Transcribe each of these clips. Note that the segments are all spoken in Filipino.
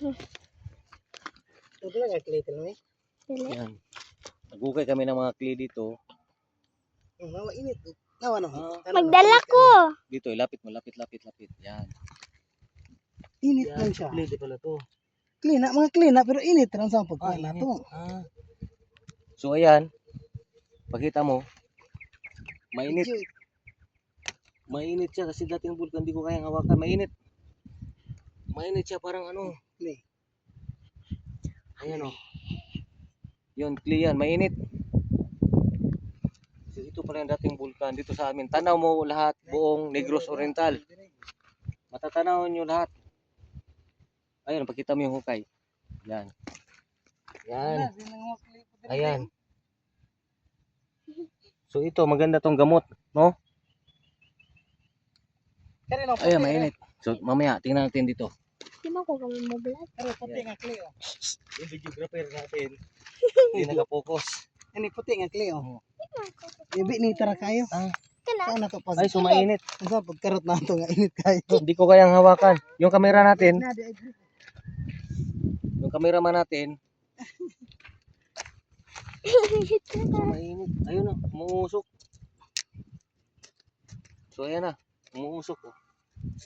Ito lang ang clay talaga. Yan. Nagukay kami ng mga clay dito. Nawa init. Nawa no. Magdala ko. Dito, lapit mo, lapit. Yan. Init Yan, lang siya. clay di pala to. Clean na, mga clean na, pero init lang sa pagkain na Init. to. So ayan, pakita mo, mainit. Mainit siya kasi dating bulkan di ko kayang hawakan. Mainit. Mainit siya parang ano. Clay. Ayan o. Yun, clay yan. Mainit. So ito pala yung dating bulkan dito sa amin. Tanaw mo lahat, buong Negros Oriental. Matatanaw nyo lahat. Ayun, pakita mo yung hukay. Yan. Yan. Ayan. So ito, maganda tong gamot, no? Ayan, mainit. So mamaya, tingnan natin dito. Di ba ko kami mablog? Pero puti nga clay oh. Yung videographer natin, hindi nakapokus. Ani puti nga clay oh. Ibi ni tara kayo. Saan na to pag Ay, sumainit. sa pagkarot na to nga init kayo. Hindi ko kayang hawakan. Yung camera natin, yung cameraman natin, mainit. Ayun na, umuusok. So ayan na, umuusok. Oh.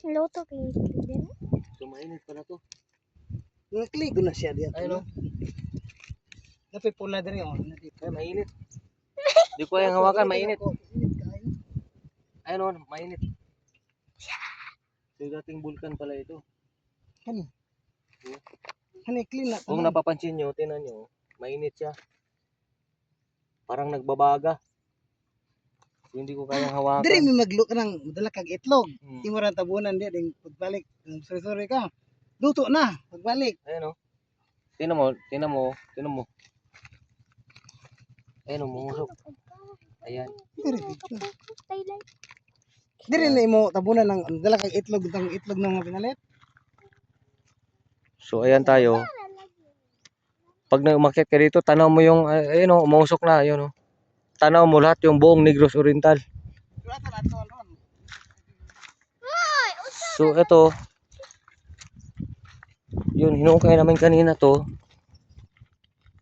Luto kayo din. So mainit pala to. Nga clay ko na siya diyan. Ayun o. Dapat pula diri oh. Ay, mainit. Hindi ko kayang hawakan, mainit. Ayun o, mainit. So dating bulkan pala ito. Kani. Kani clean na. Kung napapansin nyo, tinan nyo, mainit siya. Parang nagbabaga. So, hindi ko kayang hawakan. Diri mi maglo kanang madala kag itlog. Hmm. Imo ra tabunan di ding pagbalik. Sorry ka. Luto na pagbalik. Ayun o. Tinan mo. Ayun o, mumusok. Ayan. Diri na imo tabunan ng dala kag itlog tang itlog ng mga pinalit. So ayan tayo. Pag umakyat ka dito, tanaw mo yung, ayun o, umusok na, ayun o. Tanaw mo lahat yung buong Negros Oriental. So ito, yun, hinukay namin kanina to.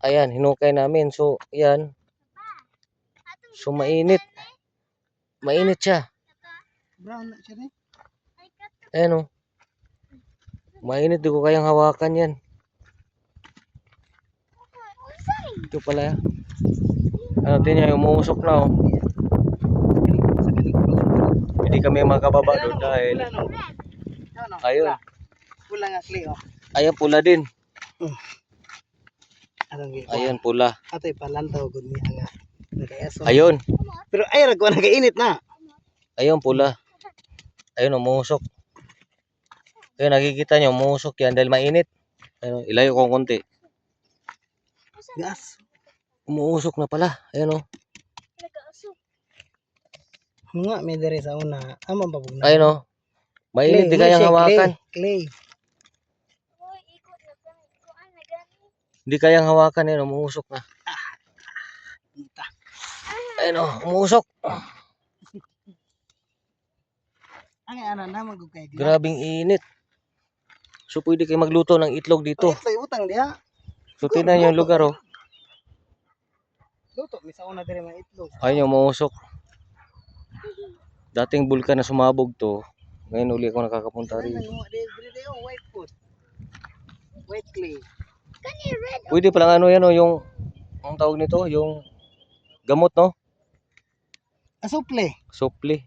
Ayan, hinukay namin. So, ayan. So, mainit. Mainit siya. Brown na siya ni. Ayan o. Mainit, di ko kayang hawakan yan. Ito pala. Ano, tingnan, umuusok na o. Hindi kami makababa doon dahil ayun. Pula nga clay oh. Ayan, pula din. Ayan, pula. Atoy palantaw gud mi nga. Nagayaso. Ayun. Pero ay ra ko nagainit na. Ayun, pula. Ayun, umusok. Ayun, nakikita nyo, umusok yan dahil mainit. Ayun, ilayo ko konti. Gas. Umuusok na pala. Ayun o. Nga may diri sa una. Amang babog na. Ayun o. Mainit, di kayang hawakan. Clay. Di kayang hawakan. Ayun, umuusok na. Ayun o, umuusok. Ang ana na magugay. Grabing init. So, pwede kayo magluto ng itlog dito. Ito utang diha. So, tingnan nyo yung lugar o. Luto mi sa una diri mga itlog. Ayun, umuusok. Dating bulkan na sumabog to. Ngayon uli ako nakakapunta rin. Diri oh white food. White clay. Pwede palang ano yan o, yung ang tawag nito, yung gamot no? Asuple. Supli.